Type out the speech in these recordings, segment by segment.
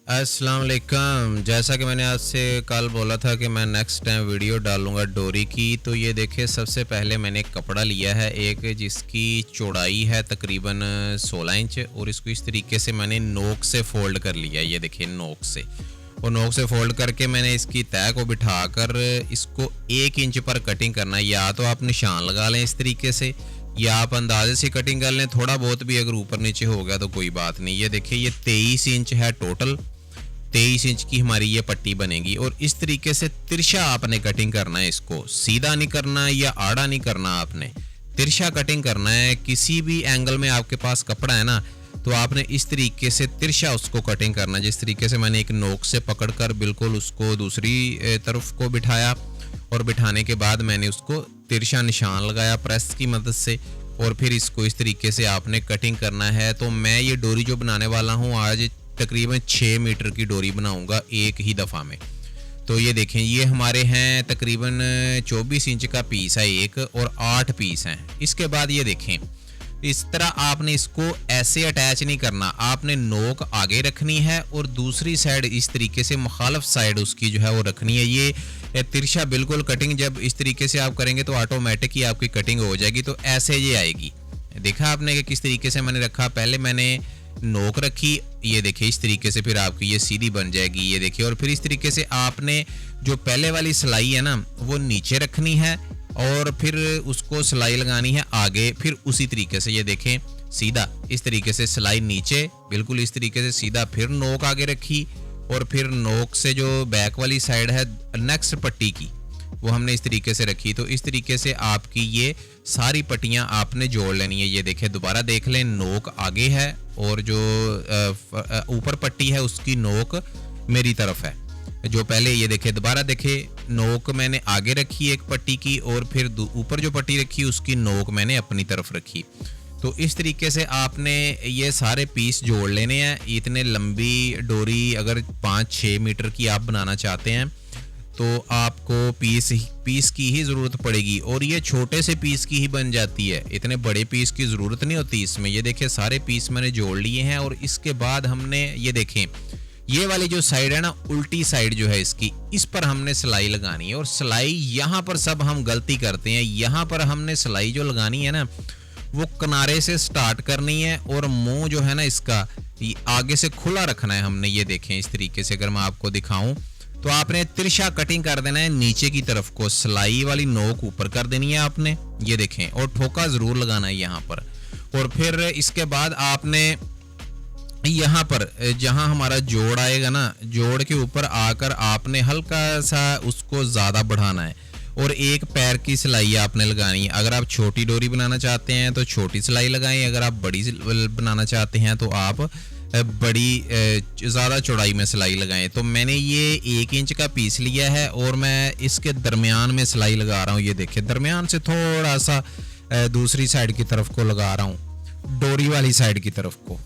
अस्सलाम वालेकुम। जैसा कि मैंने आज से कल बोला था कि मैं नेक्स्ट टाइम वीडियो डालूंगा डोरी की, तो ये देखिए सबसे पहले मैंने एक कपड़ा लिया है एक जिसकी चौड़ाई है तकरीबन 16 इंच, और इसको इस तरीके से मैंने नोक से फोल्ड कर लिया। ये देखिए नोक से, और नोक से फोल्ड करके मैंने इसकी तह को बिठाकर इसको 1 इंच पर कटिंग करना है। या तो आप निशान लगा लें इस तरीके से, या आप अंदाजे से कटिंग कर लें। थोड़ा बहुत भी अगर ऊपर नीचे हो गया तो कोई बात नहीं। ये देखिए ये 23 इंच है टोटल, 23 इंच की हमारी ये पट्टी बनेगी। और इस तरीके से तिरछा आपने कटिंग करना है, इसको सीधा नहीं करना है या आड़ा नहीं करना, आपने तिरछा कटिंग करना है। किसी भी एंगल में आपके पास कपड़ा है ना, तो आपने इस तरीके से तिरछा उसको कटिंग करना। जिस तरीके से मैंने एक नोक से पकड़कर बिल्कुल उसको दूसरी तरफ को बिठाया, और बिठाने के बाद मैंने उसको तिरछा निशान लगाया प्रेस की मदद से, और फिर इसको इस तरीके से आपने कटिंग करना है। तो मैं ये डोरी जो बनाने वाला हूँ आज तकरीबन 6 मीटर की डोरी बनाऊंगा एक ही दफ़ा में। तो ये देखें, ये हमारे हैं तकरीबन 24 इंच का पीस है एक, और 8 पीस हैं। इसके बाद ये देखें, इस तरह आपने इसको ऐसे अटैच नहीं करना, आपने नोक आगे रखनी है और दूसरी साइड इस तरीके से मुखालफ साइड उसकी जो है वो रखनी है। ये तिरछा बिल्कुल कटिंग जब इस तरीके से आप करेंगे तो ऑटोमेटिक ही आपकी कटिंग हो जाएगी। तो ऐसे ये आएगी। देखा आपने कि किस तरीके से मैंने रखा, पहले मैंने नोक रखी, ये देखिए इस तरीके से, फिर आपकी ये सीधी बन जाएगी। ये देखिए, और फिर इस तरीके से आपने जो पहले वाली सिलाई है ना वो नीचे रखनी है, और फिर उसको सिलाई लगानी है आगे। फिर उसी तरीके से ये देखें सीधा इस तरीके से सिलाई नीचे बिल्कुल इस तरीके से सीधा, फिर नोक आगे रखी, और फिर नोक से जो बैक वाली साइड है नेक्स्ट पट्टी की वो हमने इस तरीके से रखी। तो इस तरीके से आपकी ये सारी पट्टियां आपने जोड़ लेनी है। ये देखें, दोबारा देख लें, नोक आगे है और जो ऊपर पट्टी है उसकी नोक मेरी तरफ है। जो पहले ये देखे, दोबारा देखे, नोक मैंने आगे रखी एक पट्टी की, और फिर ऊपर जो पट्टी रखी उसकी नोक मैंने अपनी तरफ रखी। तो इस तरीके से आपने ये सारे पीस जोड़ लेने हैं। इतने लंबी डोरी अगर 5-6 मीटर की आप बनाना चाहते हैं तो आपको पीस की ही ज़रूरत पड़ेगी, और ये छोटे से पीस की ही बन जाती है, इतने बड़े पीस की ज़रूरत नहीं होती इसमें। ये देखें सारे पीस मैंने जोड़ लिए हैं, और इसके बाद हमने ये देखें ये वाली जो साइड है ना, उल्टी साइड जो है इसकी, इस पर हमने सिलाई लगानी है। और सिलाई यहाँ पर सब हम गलती करते हैं, यहाँ पर हमने सिलाई जो लगानी है ना वो किनारे से स्टार्ट करनी है, और मुंह जो है ना इसका आगे से खुला रखना है हमने। ये देखें इस तरीके से, अगर मैं आपको दिखाऊं तो आपने तिरछा कटिंग कर देना है नीचे की तरफ को, सिलाई वाली नोक ऊपर कर देनी है आपने, ये देखें, और ठोका जरूर लगाना है यहाँ पर। और फिर इसके बाद आपने यहाँ पर जहाँ हमारा जोड़ आएगा ना, जोड़ के ऊपर आकर आपने हल्का सा उसको ज़्यादा बढ़ाना है, और एक पैर की सिलाई आपने लगानी है। अगर आप छोटी डोरी बनाना चाहते हैं तो छोटी सिलाई लगाएं, अगर आप बड़ी बनाना चाहते हैं तो आप बड़ी ज़्यादा चौड़ाई में सिलाई लगाएं। तो मैंने ये 1 इंच का पीस लिया है, और मैं इसके दरमियान में सिलाई लगा रहा हूँ। ये देखिए, दरमियान से थोड़ा सा दूसरी साइड की तरफ को लगा रहा हूँ, डोरी वाली साइड की तरफ को।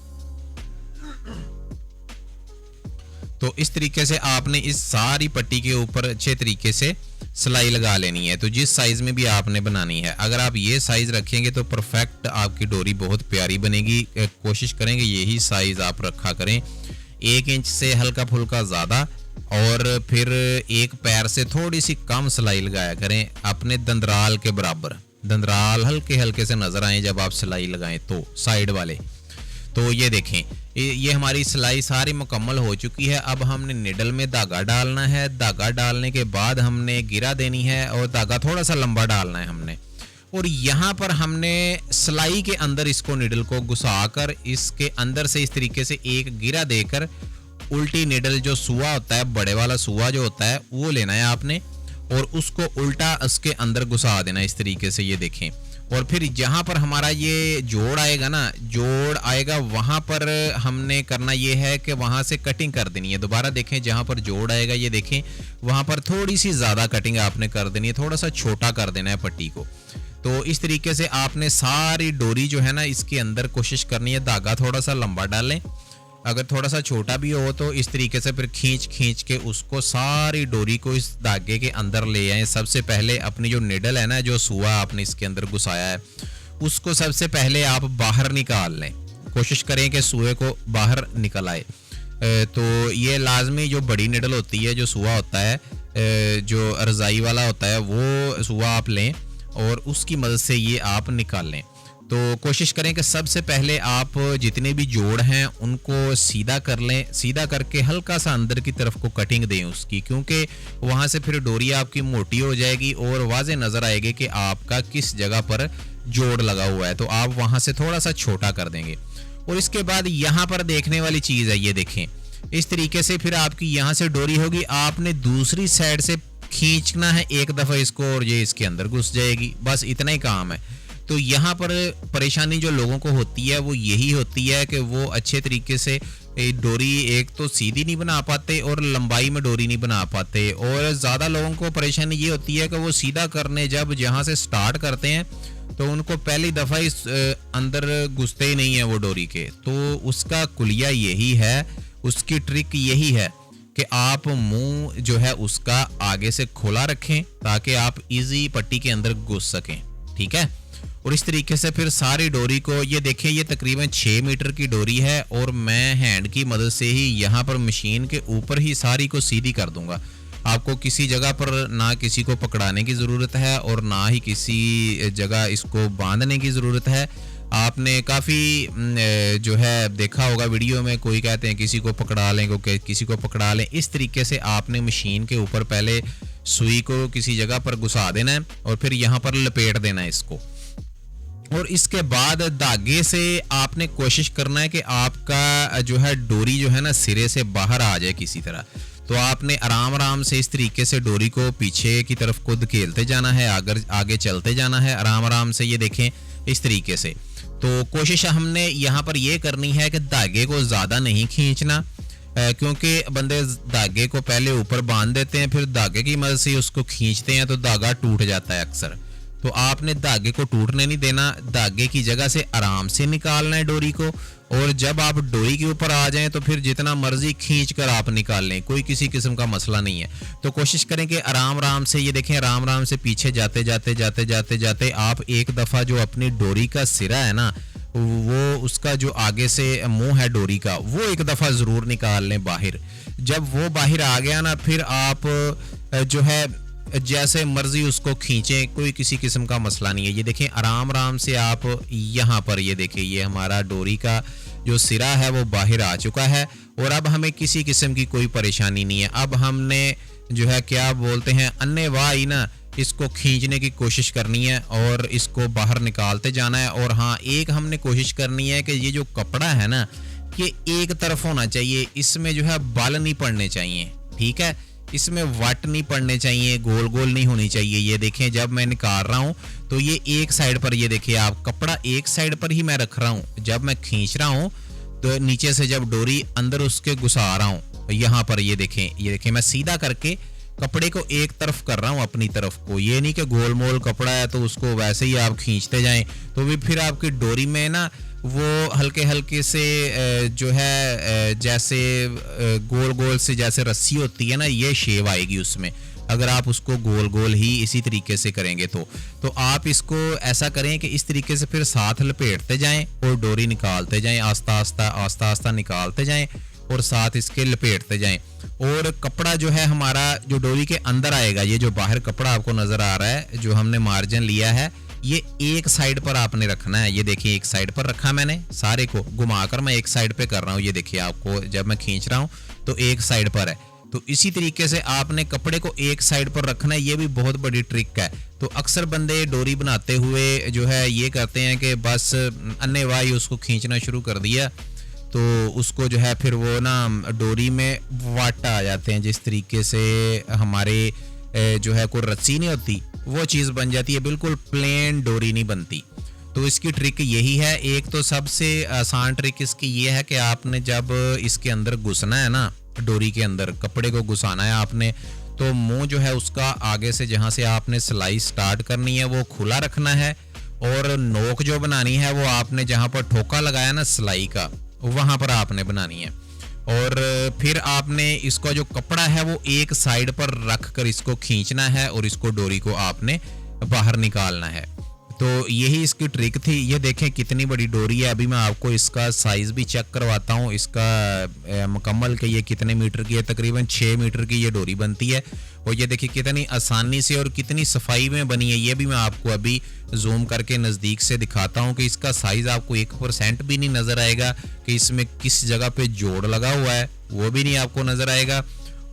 तो इस तरीके से आपने इस सारी पट्टी के ऊपर अच्छे तरीके से सिलाई लगा लेनी है। तो जिस साइज में भी आपने बनानी है, अगर आप ये साइज रखेंगे तो परफेक्ट आपकी डोरी बहुत प्यारी बनेगी। कोशिश करेंगे यही साइज आप रखा करें, 1 इंच से हल्का फुल्का ज़्यादा, और फिर एक पैर से थोड़ी सी कम सिलाई लगाया करें, अपने दंदराल के बराबर। दंदराल हल्के हल्के से नज़र आए जब आप सिलाई लगाएं तो साइड वाले। तो ये देखें, ये हमारी सिलाई सारी मुकम्मल हो चुकी है। अब हमने निडल में धागा डालना है, धागा डालने के बाद हमने गिरा देनी है, और धागा थोड़ा सा लंबा डालना है हमने, और यहाँ पर हमने सिलाई के अंदर इसको निडल को घुसाकर इसके अंदर से इस तरीके से एक गिरा देकर उल्टी निडल जो सुआ होता है, बड़े वाला सुआ जो होता है वो लेना है आपने, और उसको उल्टा उसके अंदर घुसा देना इस तरीके से। ये देखें, और फिर जहाँ पर हमारा ये जोड़ आएगा ना, जोड़ आएगा वहाँ पर हमने करना ये है कि वहाँ से कटिंग कर देनी है। दोबारा देखें, जहाँ पर जोड़ आएगा ये देखें, वहाँ पर थोड़ी सी ज़्यादा कटिंग आपने कर देनी है, थोड़ा सा छोटा कर देना है पट्टी को। तो इस तरीके से आपने सारी डोरी जो है ना इसके अंदर कोशिश करनी है, धागा थोड़ा सा लंबा डालें, अगर थोड़ा सा छोटा भी हो तो इस तरीके से फिर खींच के उसको सारी डोरी को इस धागे के अंदर ले आए। सबसे पहले अपनी जो निडल है ना, जो सुआ आपने इसके अंदर घुसाया है, उसको सबसे पहले आप बाहर निकाल लें, कोशिश करें कि सुए को बाहर निकल आए। तो ये लाजमी जो बड़ी निडल होती है, जो सुआ होता है, जो रज़ाई वाला होता है, वो सुआ आप लें और उसकी मदद से ये आप निकाल लें। तो कोशिश करें कि सबसे पहले आप जितने भी जोड़ हैं उनको सीधा कर लें, सीधा करके हल्का सा अंदर की तरफ को कटिंग दें उसकी, क्योंकि वहाँ से फिर डोरी आपकी मोटी हो जाएगी और वाज़े नज़र आएगी कि आपका किस जगह पर जोड़ लगा हुआ है, तो आप वहाँ से थोड़ा सा छोटा कर देंगे। और इसके बाद यहाँ पर देखने वाली चीज़ है, ये देखें, इस तरीके से फिर आपकी यहाँ से डोरी होगी, आपने दूसरी साइड से खींचना है एक दफ़ा इसको और ये इसके अंदर घुस जाएगी, बस इतना ही काम है। तो यहाँ पर परेशानी जो लोगों को होती है वो यही होती है कि वो अच्छे तरीके से डोरी एक तो सीधी नहीं बना पाते और लंबाई में डोरी नहीं बना पाते, और ज़्यादा लोगों को परेशानी ये होती है कि वो सीधा करने जब जहाँ से स्टार्ट करते हैं तो उनको पहली दफ़ा इस अंदर घुसते ही नहीं है वो डोरी के। तो उसका कुलिया यही है, उसकी ट्रिक यही है कि आप मुंह जो है उसका आगे से खुला रखें ताकि आप इजी पट्टी के अंदर घुस सकें, ठीक है। और इस तरीके से फिर सारी डोरी को, ये देखें, ये तकरीबन 6 मीटर की डोरी है और मैं हैंड की मदद से ही यहाँ पर मशीन के ऊपर ही सारी को सीधी कर दूंगा। आपको किसी जगह पर ना किसी को पकड़ाने की ज़रूरत है और ना ही किसी जगह इसको बांधने की ज़रूरत है। आपने काफ़ी जो है देखा होगा वीडियो में, कोई कहते हैं किसी को पकड़ा लें, कोई किसी को पकड़ा लें। इस तरीके से आपने मशीन के ऊपर पहले सुई को किसी जगह पर घुसा देना है और फिर यहाँ पर लपेट देना है इसको, और इसके बाद धागे से आपने कोशिश करना है कि आपका जो है डोरी जो है ना सिरे से बाहर आ जाए किसी तरह। तो आपने आराम आराम से इस तरीके से डोरी को पीछे की तरफ को धकेलते जाना है, आगे चलते जाना है आराम आराम से, ये देखें इस तरीके से। तो कोशिश हमने यहाँ पर ये करनी है कि धागे को ज़्यादा नहीं खींचना, क्योंकि बंदे धागे को पहले ऊपर बांध देते हैं, फिर धागे की मदद से उसको खींचते हैं तो धागा टूट जाता है अक्सर। तो आपने धागे को टूटने नहीं देना, धागे की जगह से आराम से निकालना है डोरी को, और जब आप डोरी के ऊपर आ जाएं तो फिर जितना मर्जी खींच कर आप निकाल लें, कोई किसी किस्म का मसला नहीं है। तो कोशिश करें कि आराम आराम से, ये देखें, आराम आराम से पीछे जाते जाते जाते जाते जाते आप एक दफ़ा जो अपनी डोरी का सिरा है ना, वो उसका जो आगे से मुंह है डोरी का, वो एक दफ़ा ज़रूर निकाल लें बाहर। जब वो बाहर आ गया ना, फिर आप जो है जैसे मर्जी उसको खींचें, कोई किसी किस्म का मसला नहीं है। ये देखें आराम आराम से आप यहाँ पर, ये देखें, ये हमारा डोरी का जो सिरा है वो बाहर आ चुका है और अब हमें किसी किस्म की कोई परेशानी नहीं है। अब हमने जो है क्या बोलते हैं, अन्नेवाही ना इसको खींचने की कोशिश करनी है और इसको बाहर निकालते जाना है। और हाँ, एक हमने कोशिश करनी है कि ये जो कपड़ा है ना, ये एक तरफ होना चाहिए, इसमें जो है बाल नहीं पड़ने चाहिए, ठीक है, इसमें वाट नहीं पड़ने चाहिए, गोल गोल नहीं होनी चाहिए। ये देखें, जब मैं निकाल रहा हूँ तो ये एक साइड पर, ये देखिए आप, कपड़ा एक साइड पर ही मैं रख रहा हूँ। जब मैं खींच रहा हूँ तो नीचे से जब डोरी अंदर उसके घुसा रहा हूँ यहाँ पर, ये देखें मैं सीधा करके कपड़े को एक तरफ कर रहा हूँ अपनी तरफ को। ये नहीं कि गोल मोल कपड़ा है तो उसको वैसे ही आप खींचते जाएं, तो भी फिर आपकी डोरी में ना वो हल्के हल्के से जो है जैसे गोल गोल से जैसे रस्सी होती है ना, ये शेव आएगी उसमें, अगर आप उसको गोल गोल ही इसी तरीके से करेंगे तो आप इसको ऐसा करें कि इस तरीके से फिर साथ लपेटते जाएं और डोरी निकालते जाएं, आस्ता आस्ता निकालते जाएं और साथ इसके लपेटते जाएं। और कपड़ा जो है हमारा जो डोरी के अंदर आएगा, ये जो बाहर कपड़ा आपको नजर आ रहा है जो हमने मार्जिन लिया है, ये एक साइड पर आपने रखना है। ये देखिए एक साइड पर रखा मैंने, सारे को घुमाकर मैं एक साइड पे कर रहा हूँ। ये देखिए आपको जब मैं खींच रहा हूँ तो एक साइड पर है। तो इसी तरीके से आपने कपड़े को एक साइड पर रखना है, ये भी बहुत बड़ी ट्रिक है। तो अक्सर बंदे डोरी बनाते हुए जो है ये करते हैं कि बस अन्नेवाही उसको खींचना शुरू कर दिया, तो उसको जो है फिर वो ना डोरी में वाट आ जाते हैं, जिस तरीके से हमारे जो है कोई रस्सी नहीं होती वो चीज़ बन जाती है, बिल्कुल प्लेन डोरी नहीं बनती। तो इसकी ट्रिक यही है। एक तो सबसे आसान ट्रिक इसकी ये है कि आपने जब इसके अंदर घुसना है ना, डोरी के अंदर कपड़े को घुसाना है आपने, तो मुंह जो है उसका आगे से जहाँ से आपने सिलाई स्टार्ट करनी है वो खुला रखना है, और नोक जो बनानी है वो आपने जहाँ पर ठोका लगाया ना सिलाई का, वहाँ पर आपने बनानी है। और फिर आपने इसका जो कपड़ा है वो एक साइड पर रख कर इसको खींचना है और इसको डोरी को आपने बाहर निकालना है। तो यही इसकी ट्रिक थी। ये देखें कितनी बड़ी डोरी है। अभी मैं आपको इसका साइज़ भी चेक करवाता हूँ इसका मुकम्मल कि ये कितने मीटर की है। तकरीबन 6 मीटर की ये डोरी बनती है। और ये देखिए कितनी आसानी से और कितनी सफाई में बनी है। ये भी मैं आपको अभी जूम करके नज़दीक से दिखाता हूँ कि इसका साइज़ आपको 1% भी नहीं नज़र आएगा कि इसमें किस जगह पे जोड़ लगा हुआ है, वो भी नहीं आपको नज़र आएगा।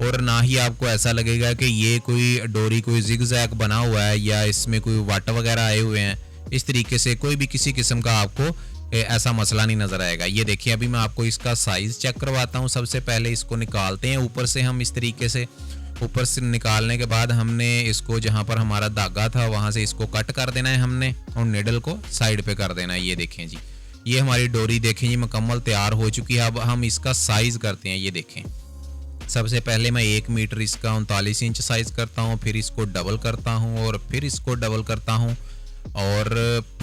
और ना ही आपको ऐसा लगेगा कि ये कोई डोरी कोई जिगजैग बना हुआ है या इसमें कोई वाट वगैरह आए हुए हैं। इस तरीके से कोई भी किसी किस्म का आपको ऐसा मसला नहीं नज़र आएगा। ये देखिए अभी मैं आपको इसका साइज़ चेक करवाता हूँ। सबसे पहले इसको निकालते हैं ऊपर से। हम इस तरीके से ऊपर से निकालने के बाद हमने इसको जहाँ पर हमारा धागा था वहाँ से इसको कट कर देना है हमने, और निडल को साइड पे कर देना है। ये देखें जी, ये हमारी डोरी देखें जी मुकम्मल तैयार हो चुकी है। अब हम इसका साइज़ करते हैं। ये देखें सबसे पहले मैं 1 मीटर इसका 39 इंच साइज़ करता हूँ, फिर इसको डबल करता हूँ और फिर इसको डबल करता हूँ और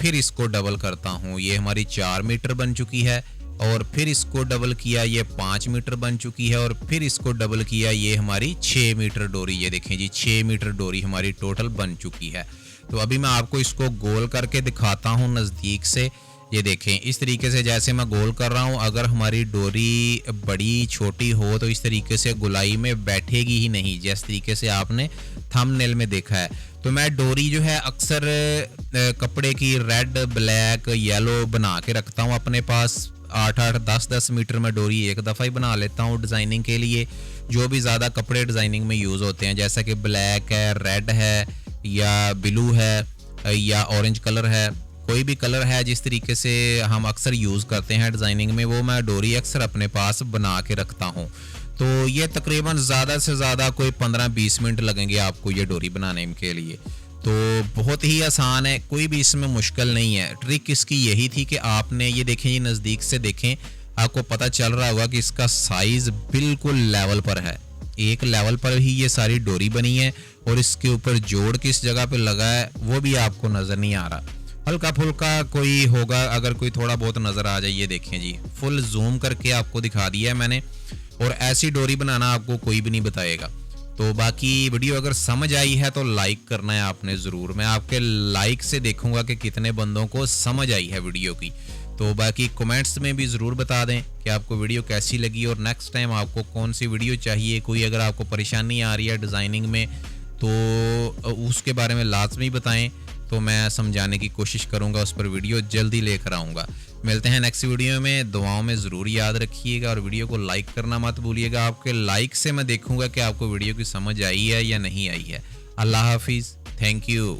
फिर इसको डबल करता हूँ। ये हमारी 4 मीटर बन चुकी है। और फिर इसको डबल किया, ये 5 मीटर बन चुकी है। और फिर इसको डबल किया, ये हमारी 6 मीटर डोरी। ये देखें जी 6 मीटर डोरी हमारी टोटल बन चुकी है। तो अभी मैं आपको इसको गोल करके दिखाता हूँ नज़दीक से। ये देखें इस तरीके से जैसे मैं गोल कर रहा हूँ, अगर हमारी डोरी बड़ी छोटी हो तो इस तरीके से गुलाई में बैठेगी ही नहीं, जिस तरीके से आपने थंबनेल में देखा है। तो मैं डोरी जो है अक्सर कपड़े की रेड, ब्लैक, येलो बना के रखता हूँ अपने पास। 8-8, 10-10 मीटर में डोरी एक दफ़ा ही बना लेता हूँ डिज़ाइनिंग के लिए। जो भी ज़्यादा कपड़े डिज़ाइनिंग में यूज़ होते हैं, जैसा कि ब्लैक है, रेड है या ब्लू है या ऑरेंज कलर है, कोई भी कलर है जिस तरीके से हम अक्सर यूज़ करते हैं डिज़ाइनिंग में, वो मैं डोरी अक्सर अपने पास बना के रखता हूँ। तो ये तकरीबन ज़्यादा से ज़्यादा कोई 15-20 मिनट लगेंगे आपको ये डोरी बनाने के लिए। तो बहुत ही आसान है, कोई भी इसमें मुश्किल नहीं है। ट्रिक इसकी यही थी कि आपने ये देखें, ये नज़दीक से देखें, आपको पता चल रहा होगा कि इसका साइज़ बिल्कुल लेवल पर है। एक लेवल पर ही ये सारी डोरी बनी है और इसके ऊपर जोड़ किस जगह पे लगा है वो भी आपको नज़र नहीं आ रहा। हल्का फुल्का कोई होगा, अगर कोई थोड़ा बहुत नज़र आ जाए। ये देखें जी फुल जूम करके आपको दिखा दिया है मैंने। और ऐसी डोरी बनाना आपको कोई भी नहीं बताएगा। तो बाकी वीडियो अगर समझ आई है तो लाइक करना है आपने ज़रूर। मैं आपके लाइक से देखूंगा कि कितने बंदों को समझ आई है वीडियो की। तो बाकी कमेंट्स में भी ज़रूर बता दें कि आपको वीडियो कैसी लगी और नेक्स्ट टाइम आपको कौन सी वीडियो चाहिए। कोई अगर आपको परेशानी आ रही है डिज़ाइनिंग में तो उसके बारे में लाजमी बताएं, तो मैं समझाने की कोशिश करूंगा, उस पर वीडियो जल्दी लेकर आऊँगा। मिलते हैं नेक्स्ट वीडियो में। दुआओं में ज़रूर याद रखिएगा और वीडियो को लाइक करना मत भूलिएगा। आपके लाइक से मैं देखूंगा कि आपको वीडियो की समझ आई है या नहीं आई है। अल्लाह हाफिज़, थैंक यू।